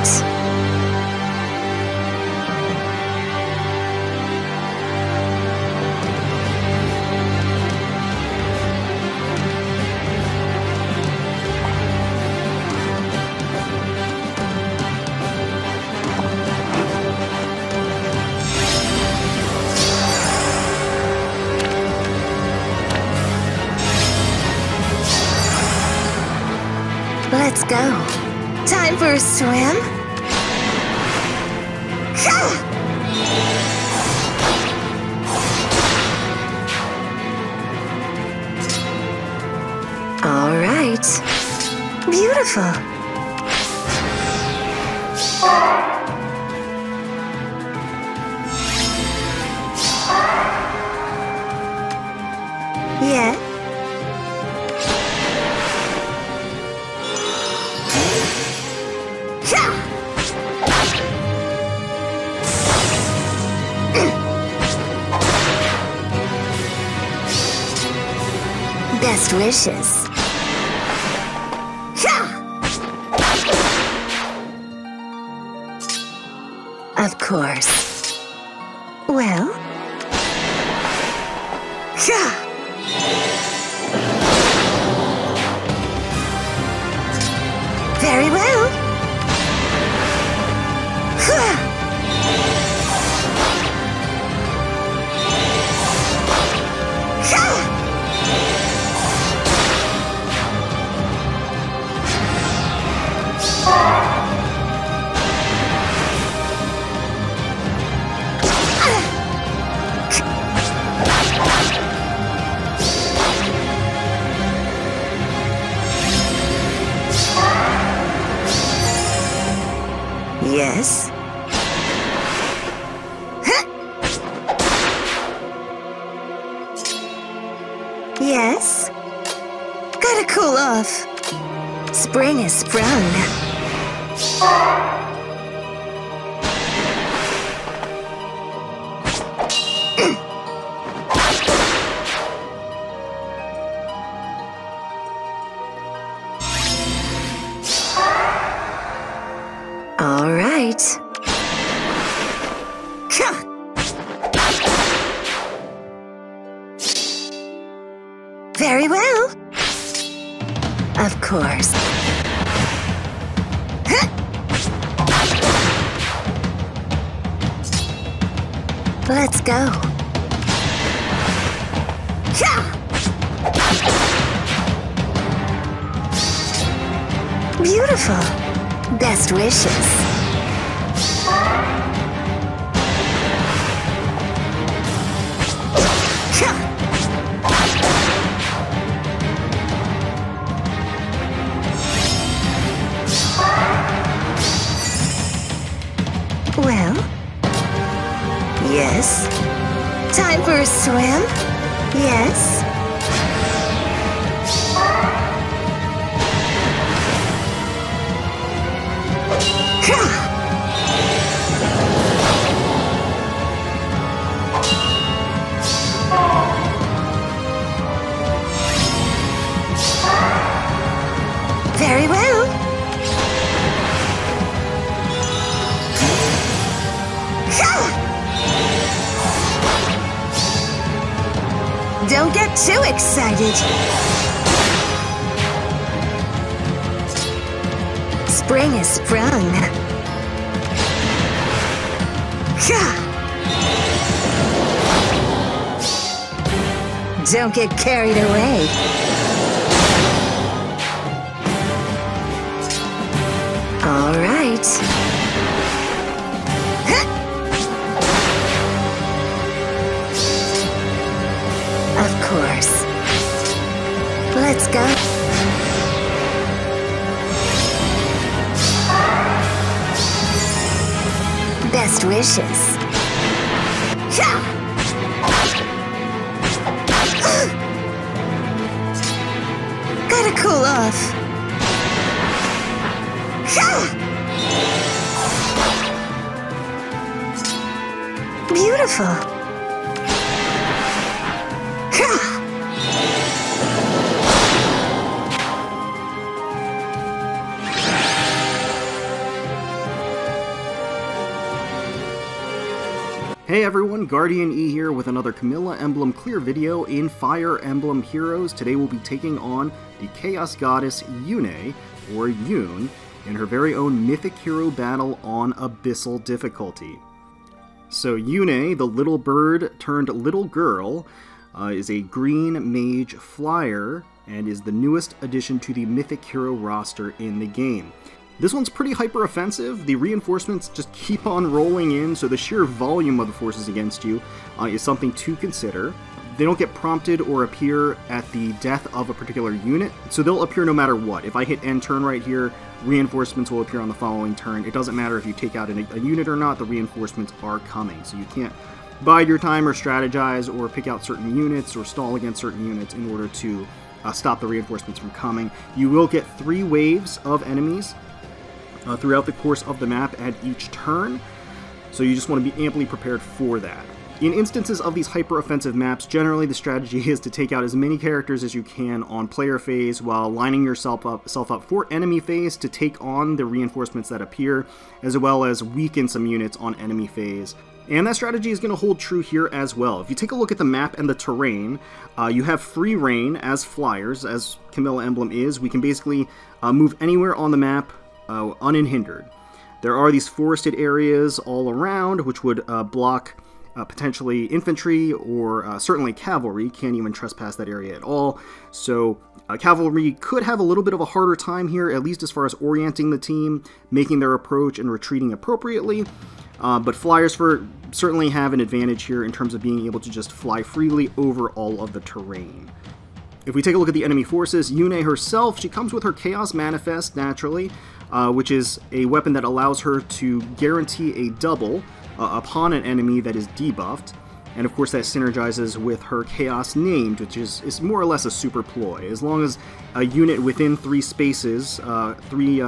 right. Let's go. Time for a swim? All right. Beautiful. Yeah. Best wishes. Of course. Well. Very well. Yes. Yes. Gotta cool off. Spring is sprung. All right. Very well. Of course. Let's go. Beautiful. Best wishes. Well, yes. Time for a swim? Yes. Very well. Don't get too excited. Spring is sprung. Don't get carried away. All right. Of course. Let's go. Best wishes. Gotta cool off. Beautiful. Hey everyone, GuardianE here with another Camilla Emblem clear video in Fire Emblem Heroes. Today we'll be taking on the Chaos Goddess Yune, or Yune, in her very own Mythic Hero Battle on Abyssal difficulty. So Yune, the little bird turned little girl, is a green mage flyer and is the newest addition to the Mythic Hero roster in the game. This one's pretty hyper-offensive. The reinforcements just keep on rolling in, so the sheer volume of the forces against you is something to consider. They don't get prompted or appear at the death of a particular unit, so they'll appear no matter what. If I hit end turn right here, reinforcements will appear on the following turn. It doesn't matter if you take out a unit or not, the reinforcements are coming, so you can't bide your time or strategize or pick out certain units or stall against certain units in order to stop the reinforcements from coming. You will get 3 waves of enemies throughout the course of the map at each turn, so you just want to be amply prepared for that. In instances of these hyper-offensive maps, generally the strategy is to take out as many characters as you can on player phase while lining yourself up for enemy phase to take on the reinforcements that appear, as well as weaken some units on enemy phase. And that strategy is going to hold true here as well. If you take a look at the map and the terrain, you have free reign as flyers, as Camilla Emblem is. We can basically move anywhere on the map unhindered. There are these forested areas all around which would block potentially infantry or certainly cavalry. Can't even trespass that area at all. So cavalry could have a little bit of a harder time here, at least as far as orienting the team, making their approach and retreating appropriately. But flyers certainly have an advantage here in terms of being able to just fly freely over all of the terrain. If we take a look at the enemy forces, Yune herself, she comes with her Chaos Manifest, naturally, which is a weapon that allows her to guarantee a double upon an enemy that is debuffed. And of course that synergizes with her Chaos Named, which is more or less a super ploy. As long as a unit within 3 spaces, 3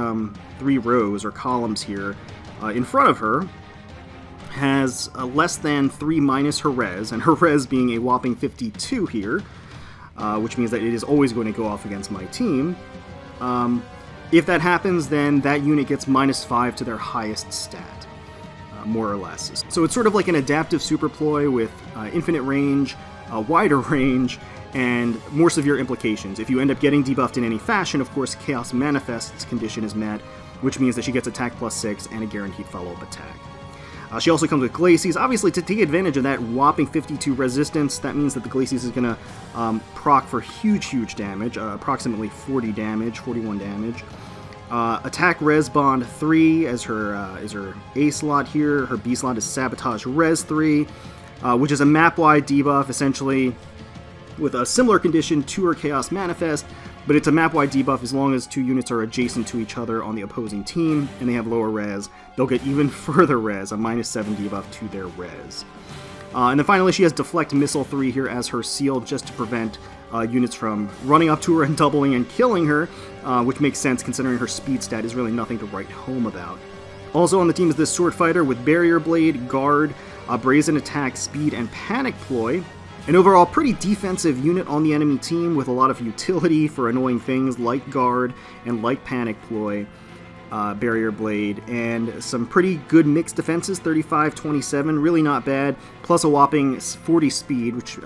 rows or columns here in front of her, has less than 3 minus her res, and her res being a whopping 52 here, which means that it is always going to go off against my team. If that happens, then that unit gets -5 to their highest stat, more or less. So it's sort of like an adaptive super ploy with infinite range, a wider range, and more severe implications. If you end up getting debuffed in any fashion, of course, Chaos Manifest's condition is met, which means that she gets attack +6 and a guaranteed follow-up attack. She also comes with Glacies. Obviously, to take advantage of that whopping 52 resistance, that means that the Glacies is going to proc for huge damage, approximately 40 damage, 41 damage. Attack Res Bond 3 as her A slot here. Her B slot is Sabotage Res 3, which is a map-wide debuff, essentially with a similar condition to her Chaos Manifest, but it's a map-wide debuff as long as 2 units are adjacent to each other on the opposing team, and they have lower res. They'll get even further res, a -7 debuff to their res. And then finally, she has Deflect Missile 3 here as her seal, just to prevent units from running up to her and doubling and killing her, which makes sense considering her speed stat is really nothing to write home about. Also on the team is this Sword Fighter with Barrier Blade, Guard, Brazen Attack, Speed, and Panic Ploy. An overall pretty defensive unit on the enemy team with a lot of utility for annoying things like Guard and like Panic Ploy, Barrier Blade, and some pretty good mixed defenses, 35-27, really not bad, plus a whopping 40 speed, which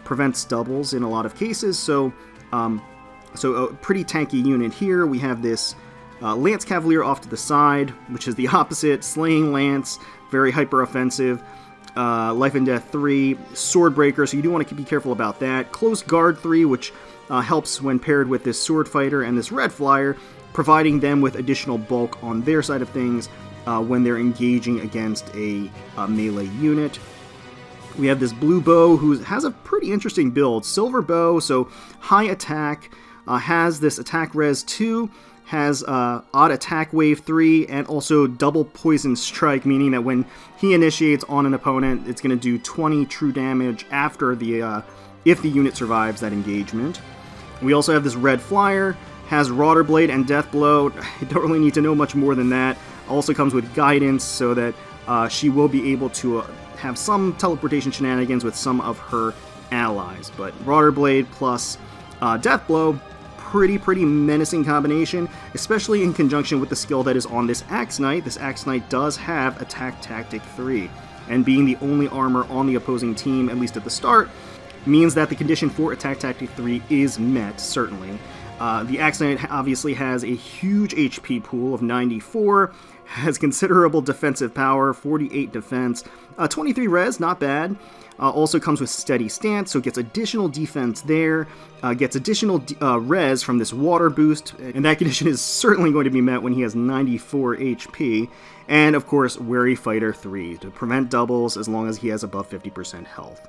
prevents doubles in a lot of cases, so a pretty tanky unit here. We have this Lance Cavalier off to the side, which is the opposite, Slaying Lance, very hyper-offensive. Life and Death 3, Swordbreaker, so you do want to be careful about that. Close Guard 3, which helps when paired with this Sword Fighter and this Red Flyer, providing them with additional bulk on their side of things when they're engaging against a melee unit. We have this Blue Bow, who has a pretty interesting build. Silver Bow, so high attack, has this Attack Res 2, has Odd Attack Wave 3, and also Double Poison Strike, meaning that when he initiates on an opponent, it's going to do 20 true damage after if the unit survives that engagement. We also have this Red Flyer, has Rauder Blade and Death Blow. I don't really need to know much more than that. Also comes with Guidance, so that she will be able to have some teleportation shenanigans with some of her allies. But Rauder Blade plus Death Blow, pretty menacing combination, especially in conjunction with the skill that is on this Axe Knight. This Axe Knight does have Attack Tactic 3. and being the only armor on the opposing team, at least at the start, means that the condition for Attack Tactic 3 is met, certainly. The Axe Knight obviously has a huge HP pool of 94, has considerable defensive power, 48 defense, 23 res, not bad. Also comes with steady stance, so gets additional defense there, gets additional res from this water boost, and that condition is certainly going to be met when he has 94 HP. And of course, Wary Fighter 3 to prevent doubles as long as he has above 50% health.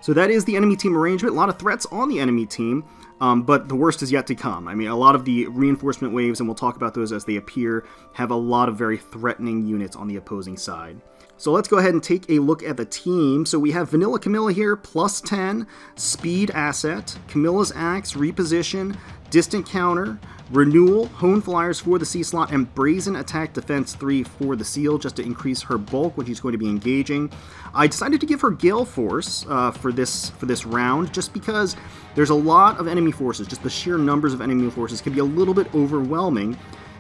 So that is the enemy team arrangement. A lot of threats on the enemy team, but the worst is yet to come. I mean, a lot of the reinforcement waves, and we'll talk about those as they appear, have a lot of very threatening units on the opposing side. So let's go ahead and take a look at the team. So we have Vanilla Camilla here, plus 10, speed asset, Camilla's Axe, reposition, distant counter, renewal, hone flyers for the C slot, and brazen attack defense 3 for the seal, just to increase her bulk when she's going to be engaging. I decided to give her Gale Force for this round, just because there's a lot of enemy forces. Just the sheer numbers of enemy forces can be a little bit overwhelming,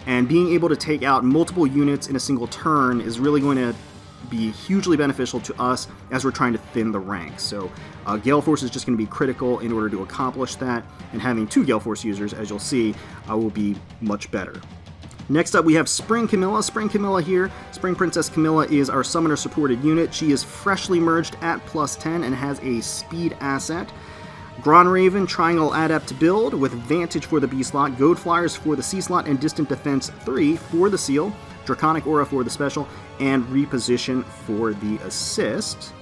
and being able to take out multiple units in a single turn is really going to be hugely beneficial to us as we're trying to thin the ranks. So Gale Force is just going to be critical in order to accomplish that, and having 2 Gale Force users, as you'll see, will be much better. Next up we have Spring Camilla. Spring Camilla here. Spring Princess Camilla is our summoner supported unit. She is freshly merged at plus 10 and has a speed asset. Gronraven Triangle Adept build with Vantage for the B slot, Goad Flyers for the C slot, and Distant Defense 3 for the seal, Draconic Aura for the special, and Reposition for the assist.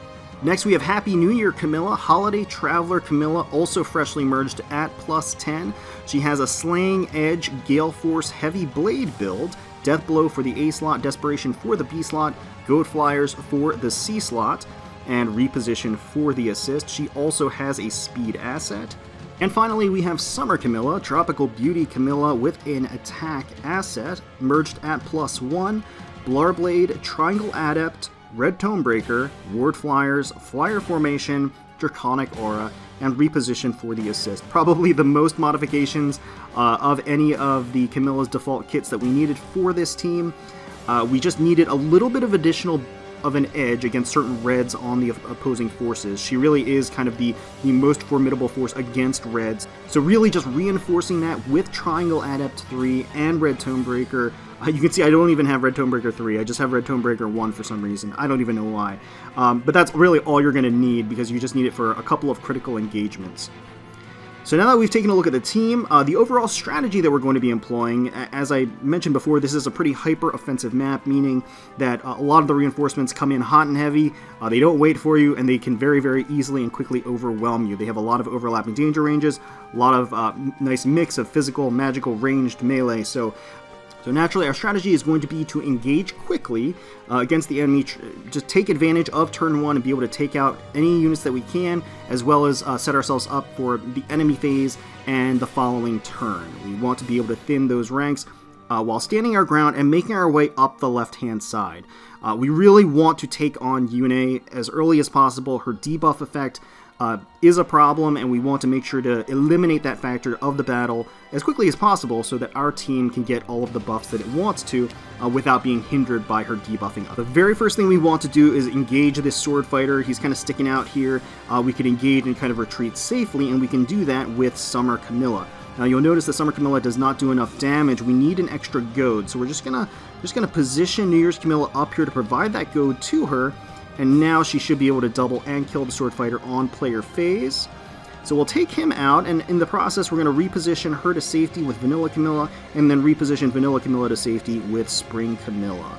Next we have Happy New Year Camilla, Holiday Traveler Camilla, also freshly merged at plus 10. She has a Slaying Edge Gale Force Heavy Blade build, Death Blow for the A slot, Desperation for the B slot, Goad Flyers for the C slot, and Reposition for the assist. She also has a speed asset. And finally, we have Summer Camilla, Tropical Beauty Camilla with an attack asset, merged at plus 1, Blarblade, Triangle Adept, Red Tomebreaker, Ward Flyers, Flyer Formation, Draconic Aura, and Reposition for the assist. Probably the most modifications of any of the Camilla's default kits that we needed for this team. We just needed a little bit of additional of an edge against certain reds on the opposing forces. She really is kind of the most formidable force against reds. So really just reinforcing that with Triangle Adept 3 and Red Tomebreaker. You can see I don't even have Red Tomebreaker 3, I just have Red Tomebreaker 1 for some reason. I don't even know why. But that's really all you're going to need, because you just need it for a couple of critical engagements. So now that we've taken a look at the team, the overall strategy that we're going to be employing, as I mentioned before, this is a pretty hyper-offensive map, meaning that a lot of the reinforcements come in hot and heavy, they don't wait for you, and they can very, very easily and quickly overwhelm you. They have a lot of overlapping danger ranges, a lot of nice mix of physical, magical, ranged melee, so naturally our strategy is going to be to engage quickly against the enemy, just take advantage of turn 1 and be able to take out any units that we can, as well as set ourselves up for the enemy phase and the following turn. We want to be able to thin those ranks while standing our ground and making our way up the left-hand side. We really want to take on Yune as early as possible. Her debuff effect is a problem, and we want to make sure to eliminate that factor of the battle as quickly as possible so that our team can get all of the buffs that it wants to without being hindered by her debuffing. The very first thing we want to do is engage this sword fighter. He's kind of sticking out here. We can engage and kind of retreat safely, and we can do that with Summer Camilla. Now you'll notice that Summer Camilla does not do enough damage. We need an extra goad, so we're just gonna position New Year's Camilla up here to provide that goad to her. And now she should be able to double and kill the sword fighter on player phase. So we'll take him out, and in the process we're going to reposition her to safety with Vanilla Camilla, and then reposition Vanilla Camilla to safety with Spring Camilla.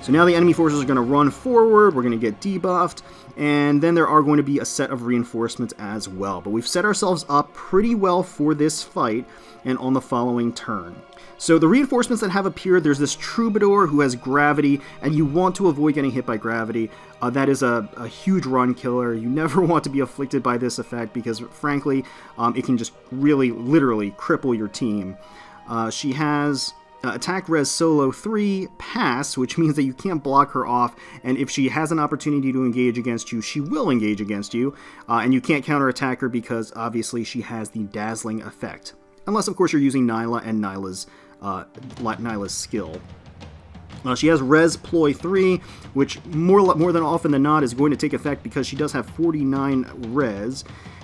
So now the enemy forces are going to run forward, we're going to get debuffed, and then there are going to be a set of reinforcements as well. But we've set ourselves up pretty well for this fight, and on the following turn. So the reinforcements that have appeared, there's this Troubadour who has gravity, and you want to avoid getting hit by gravity. That is a huge run killer. You never want to be afflicted by this effect because, frankly, it can just really, literally cripple your team. She has Attack Res Solo 3 Pass, which means that you can't block her off, and if she has an opportunity to engage against you, she will engage against you, and you can't counterattack her because, obviously, she has the Dazzling effect. Unless, of course, you're using Nyla and Nyla's skill. She has Res Ploy 3, which more than often than not is going to take effect because she does have 49 Res,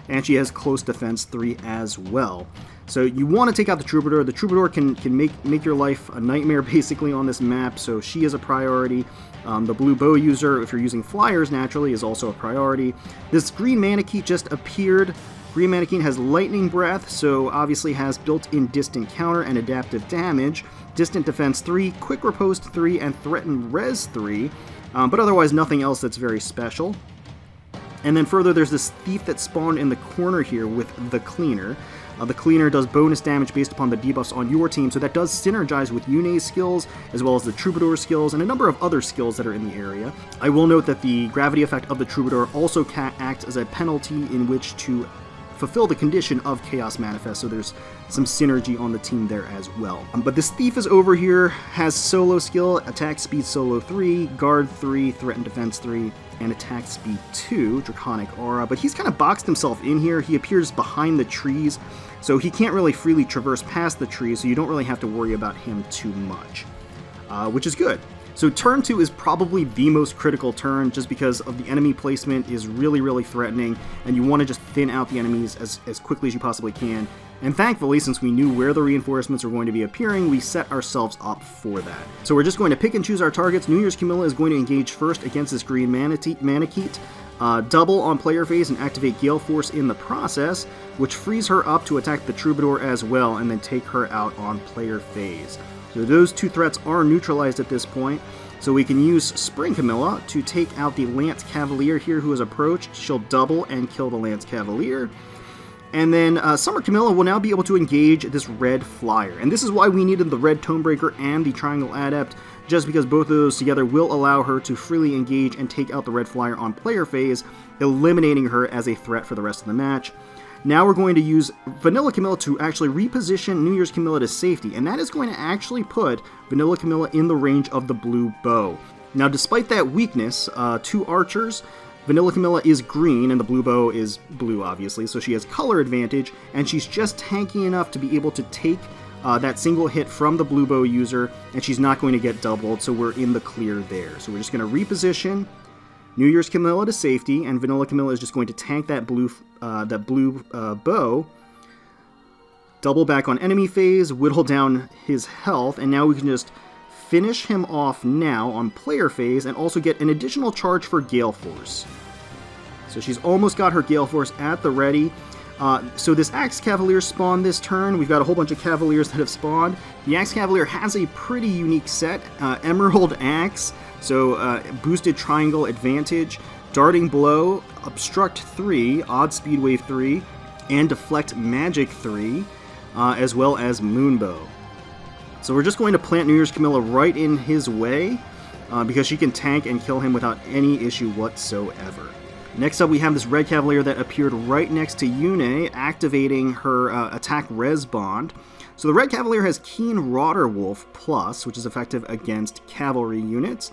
and she has Close Defense 3 as well. So you want to take out the Troubadour. The Troubadour can make your life a nightmare basically on this map, so she is a priority. The blue bow user, if you're using flyers naturally, is also a priority. This green Manakete just appeared. Green Manakete has Lightning Breath, so obviously has built-in distant counter and adaptive damage, distant defense 3, quick riposte 3, and threatened res 3, but otherwise nothing else that's very special. And then further, there's this thief that spawned in the corner here with the Cleaner. The Cleaner does bonus damage based upon the debuffs on your team, so that does synergize with Yune's skills, as well as the Troubadour skills, and a number of other skills that are in the area. I will note that the gravity effect of the Troubadour also acts as a penalty in which to fulfill the condition of Chaos Manifest, so there's some synergy on the team there as well. But this Thief is over here, has solo skill, attack speed solo 3, guard 3, threaten defense 3, and attack speed 2, Draconic Aura, but he's kind of boxed himself in here. He appears behind the trees, so he can't really freely traverse past the trees, so you don't really have to worry about him too much, which is good. So turn 2 is probably the most critical turn just because of the enemy placement is really threatening, and you want to just thin out the enemies as quickly as you possibly can. And thankfully, since we knew where the reinforcements are going to be appearing, we set ourselves up for that. So we're just going to pick and choose our targets. New Year's Camilla is going to engage first against this green Manakete, double on player phase and activate Gale Force in the process, which frees her up to attack the Troubadour as well and then take her out on player phase. So those two threats are neutralized at this point, so we can use Spring Camilla to take out the Lance Cavalier here who has approached. She'll double and kill the Lance Cavalier. And then Summer Camilla will now be able to engage this red Flyer. And this is why we needed the red Tonebreaker and the Triangle Adept, just because both of those together will allow her to freely engage and take out the red Flyer on player phase, eliminating her as a threat for the rest of the match. Now we're going to use Vanilla Camilla to actually reposition New Year's Camilla to safety, and that is going to actually put Vanilla Camilla in the range of the blue bow. Now despite that weakness, two archers, Vanilla Camilla is green and the blue bow is blue obviously, so she has color advantage, and she's just tanky enough to be able to take that single hit from the blue bow user, and she's not going to get doubled, so we're in the clear there. So we're just going to reposition New Year's Camilla to safety, and Vanilla Camilla is just going to tank that blue bow, double back on enemy phase, whittle down his health, and now we can just finish him off now on player phase and also get an additional charge for Gale Force. So she's almost got her Gale Force at the ready. So this Axe Cavalier spawned this turn. We've got a whole bunch of Cavaliers that have spawned. The Axe Cavalier has a pretty unique set. Emerald Axe, so boosted triangle advantage, darting blow, obstruct 3, odd speed wave 3, and deflect magic 3, as well as moonbow. So we're just going to plant New Year's Camilla right in his way, because she can tank and kill him without any issue whatsoever. Next up we have this red Cavalier that appeared right next to Yune, activating her attack res bond. So the red Cavalier has Keen Rotterwolf Plus, which is effective against cavalry units.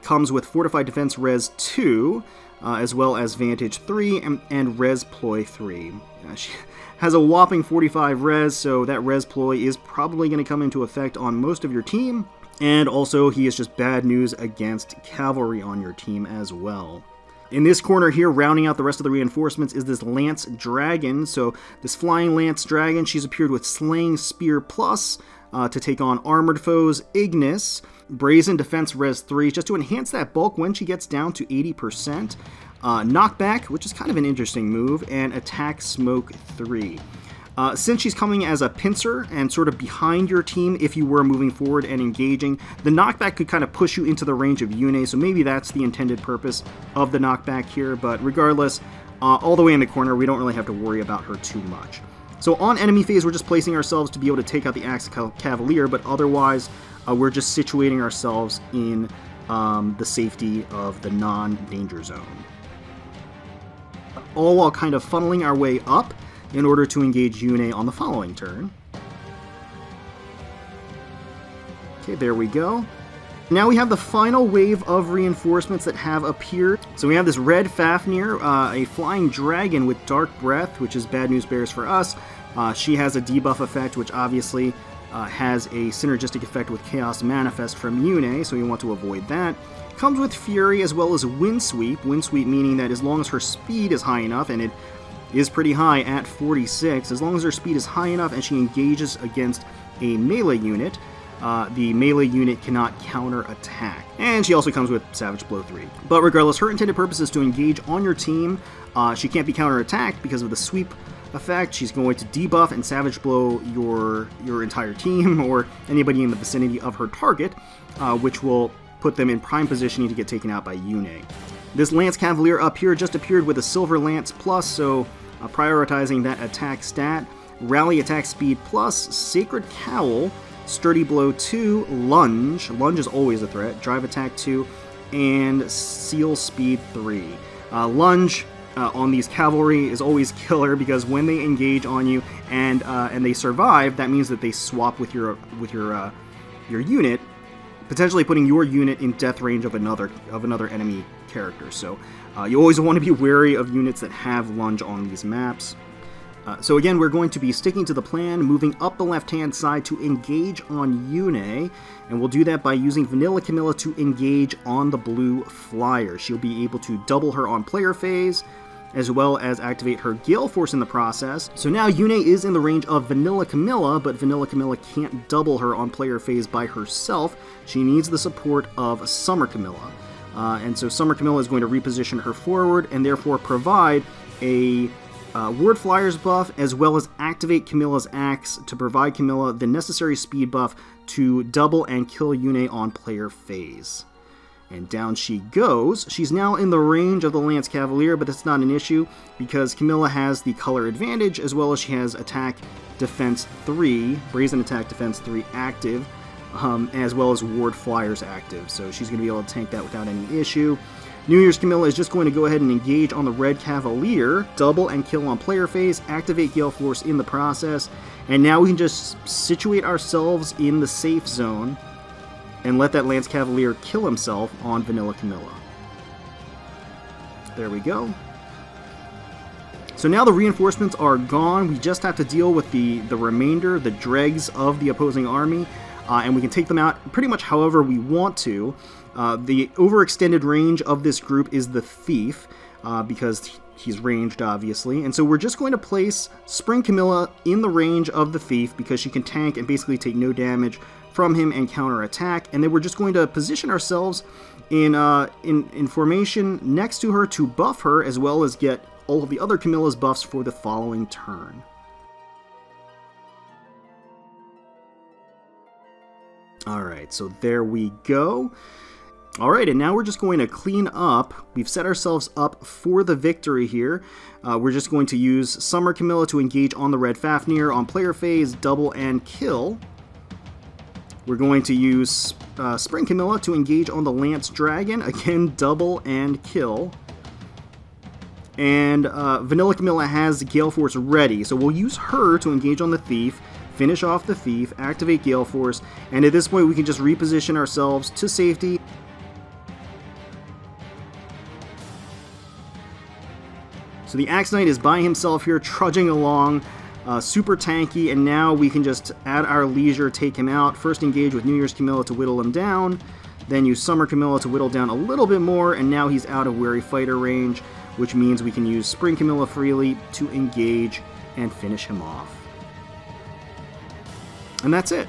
Comes with Fortified Defense Res 2, as well as Vantage 3 and Res Ploy 3. She has a whopping 45 Res, so that Res Ploy is probably going to come into effect on most of your team. And also, he is just bad news against cavalry on your team as well. In this corner here, rounding out the rest of the reinforcements, is this Lance Dragon. So this Flying Lance Dragon, she's appeared with Slaying Spear Plus to take on armored foes, Ignis, Brazen Defense Res 3, just to enhance that bulk when she gets down to 80%, Knockback, which is kind of an interesting move, and Attack Smoke 3. Since she's coming as a pincer and sort of behind your team if you were moving forward and engaging, the knockback could kind of push you into the range of Yune, so maybe that's the intended purpose of the knockback here, but regardless, all the way in the corner, we don't really have to worry about her too much. So on enemy phase, we're just placing ourselves to be able to take out the Axe Cavalier, but otherwise, we're just situating ourselves in the safety of the non-danger zone. All while kind of funneling our way up in order to engage Yune on the following turn. Okay, there we go. Now we have the final wave of reinforcements that have appeared. So we have this red Fafnir, a flying dragon with Dark Breath, which is bad news bears for us. She has a debuff effect, which obviously has a synergistic effect with Chaos Manifest from Yune, so you want to avoid that. Comes with Fury as well as Wind Sweep. Wind Sweep meaning that as long as her speed is high enough, and it is pretty high at 46, as long as her speed is high enough and she engages against a melee unit, the melee unit cannot counter-attack. And she also comes with Savage Blow 3. But regardless, her intended purpose is to engage on your team. She can't be counter-attacked because of the sweep effect. She's going to debuff and Savage Blow your entire team or anybody in the vicinity of her target, which will put them in prime positioning to get taken out by Yune. This Lance Cavalier up here just appeared with a Silver Lance Plus, so prioritizing that attack stat. Rally Attack Speed Plus, Sacred Cowl, Sturdy Blow 2, Lunge. Lunge is always a threat. Drive Attack 2, and Seal Speed 3. Lunge on these cavalry is always killer because when they engage on you and they survive, that means that they swap with your unit, potentially putting your unit in death range of another enemy character. So you always want to be wary of units that have Lunge on these maps. So again, we're going to be sticking to the plan, moving up the left-hand side to engage on Yune, and we'll do that by using Vanilla Camilla to engage on the blue flyer. She'll be able to double her on player phase, as well as activate her Gale Force in the process. So now Yune is in the range of Vanilla Camilla, but Vanilla Camilla can't double her on player phase by herself. She needs the support of Summer Camilla. And so Summer Camilla is going to reposition her forward and therefore provide a Word Flyers buff, as well as activate Camilla's Axe to provide Camilla the necessary speed buff to double and kill Yune on player phase. And down she goes. She's now in the range of the Lance Cavalier, but that's not an issue because Camilla has the color advantage, as well as she has Attack Defense 3, Brazen Attack Defense 3 active, as well as Ward Flyers active. So she's going to be able to tank that without any issue. New Year's Camilla is just going to go ahead and engage on the Red Cavalier, double and kill on player phase, activate Gale Force in the process, and now we can just situate ourselves in the safe zone and let that Lance Cavalier kill himself on Vanilla Camilla. There we go. So now the reinforcements are gone. We just have to deal with the remainder, the dregs of the opposing army, and we can take them out pretty much however we want to. The overextended range of this group is the Thief, because he's ranged, obviously. And so we're just going to place Spring Camilla in the range of the Thief because she can tank and basically take no damage from him and counterattack. And then we're just going to position ourselves in formation next to her to buff her, as well as get all of the other Camilla's buffs for the following turn. Alright, so there we go. Alright, and now we're just going to clean up. We've set ourselves up for the victory here. We're just going to use Summer Camilla to engage on the Red Fafnir on player phase, double and kill. We're going to use Spring Camilla to engage on the Lance Dragon, again, double and kill. And Vanilla Camilla has Gale Force ready, so we'll use her to engage on the Thief, finish off the Thief, activate Gale Force, and at this point we can just reposition ourselves to safety. So the Axe Knight is by himself here, trudging along, super tanky, and now we can just, at our leisure, take him out. First engage with New Year's Camilla to whittle him down, then use Summer Camilla to whittle down a little bit more, and now he's out of Wary Fighter range, which means we can use Spring Camilla freely to engage and finish him off. And that's it.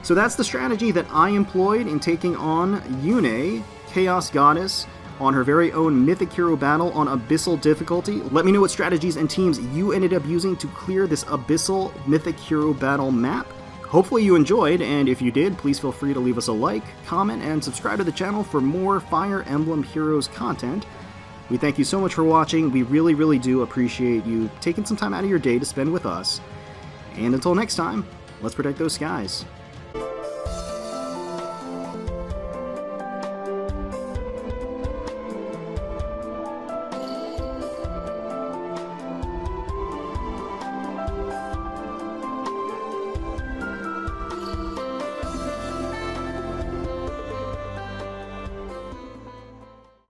So that's the strategy that I employed in taking on Yune, Chaos Goddess, on her very own Mythic Hero Battle on Abyssal difficulty. Let me know what strategies and teams you ended up using to clear this Abyssal Mythic Hero Battle map. Hopefully you enjoyed, and if you did, please feel free to leave us a like, comment, and subscribe to the channel for more Fire Emblem Heroes content. We thank you so much for watching. We really, really do appreciate you taking some time out of your day to spend with us. And until next time, let's protect those skies.